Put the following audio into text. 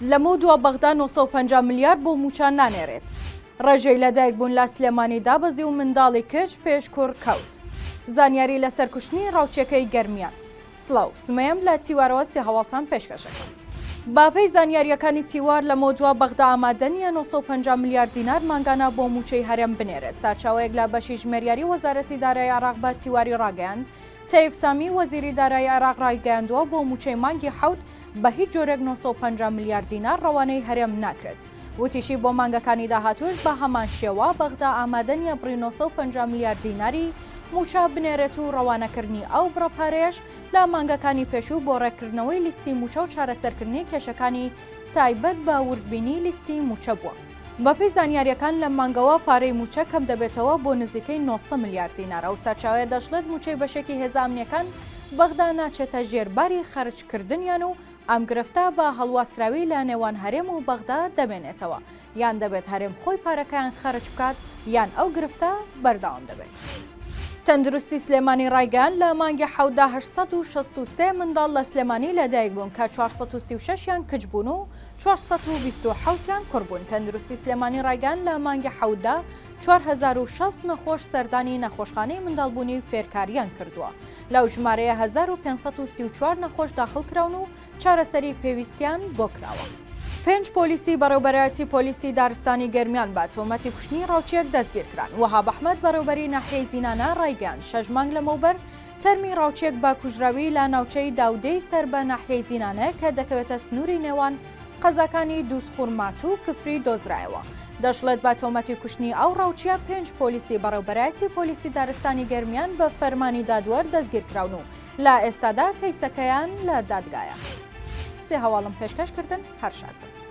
لە مۆدووە بەغدا 950 ملیار بۆ موچان نانێرێت. ڕێژەی لەدایک بوون لە سلێمانی دابەزی و منداڵی کچ پێشکوڕ کەوت. زانیاری لەسەر کوشتنی ڕاوچەکەی گەرمیان. سڵاو سمەیەم لە تیوارەوە سێ هەواڵتان پێشکەشەکەم. باپەی زانیاریەکانی تیوار لە مۆدووە بەغدا ئامادەنیە 950 ملیار دینار مانگانە بۆ موچەی هەرێم بنێرێت. سارچاوەیەک لە بەشی ژمێریاری وەزارەتی دارایی عێراق بە تیواری ڕاگەیاند. تەیف سامی وەزیری دارایی عێراق ڕایگەیاندووە بۆ موچەی مانگی حەوت بە هیچ جۆرێک 950 ملیار دینار ڕەوانەی هەرێم ناکرێت. وتیشی بۆ مانگەکانی داهاتوش بە هەمان شێوە بەغدا ئامادەنیە بڕی 950 ملیار دیناری موچە بنێرێت و ڕەوانەکردنی ئەو بڕەپارێش لە مانگەکانی پێشوو بۆ ڕێکردنەوەی لیستی موچە و چارەسەرکردنی کێشەکانی تایبەت بە وردبینی لیستی موچە بووە. بەپێی زانیاریەکان لە مانگەوە پارەی موچە کەم دەبێتەوە بۆ نزیکەی 900 ملیار دینار و سەرچاوەیە دەشڵێت موچەی بەشێکی هێزانامنیەکان بەغدا ناچێتە ژێرباری خەرجکردنیان و ئەم گرفتە بە هەڵواسراوی لە نێوان هەرێم و بەغدا دەبێنێتەوە یان دەبێت هەرێم خۆی پارەکەیان خەرج بکات یان ئەو گرفتە بەردەوام دەبێت. تەندروستی سلێمانی ڕایگەیاند لە مانگی حەوتدا 863 منداڵ لە سلێمانی لەدایک بوون کە 436یان کچ بوون و 427یان کوڕ بوون. تەندروستی سلێمانی ڕایگەیاند لە مانگی حەوتدا 4060 نەخۆش سەردانی نەخۆشخانەی منداڵبوونی فێرکاریان کردووە. لەو ژمارەیە 1534 نەخۆش داخل کراون و چارەسەری پێویستیان بۆ کراوە. 5 پۆلیسی بەڕێوەبەرایەتی پۆلیسی دارستانی گەرمیان بە تۆمەتی کوشتنی ڕاوچەیەک دەستگیر کران. وەهاب ئەحمەد بەڕێوەبەری ناحیەی زینانە ڕایگەیاند 6 مانگ لەمەوبەر تەرمی ڕاوچەیەک بە کوژراوی لە ناوچەی داودەی سەر بە ناحیەی زینانە کە دەکەوێتە سنووری نێوان قەزاکانی دووسخورمات و کفری دۆزرایەوە. دەشڵێت بە تۆمەتی کوشتنی ئەو ڕاوچە 5 پۆلیسی بەڕێوەبەرایەتی پۆلیسی دارستانی گەرمیان بە فەرمانی دادوەر دەستگیر کراون و لە ئێستادا کەیسەکەیان لە دادگایە. سێ هەواڵم پێشکەشکردن هەر شاد بن.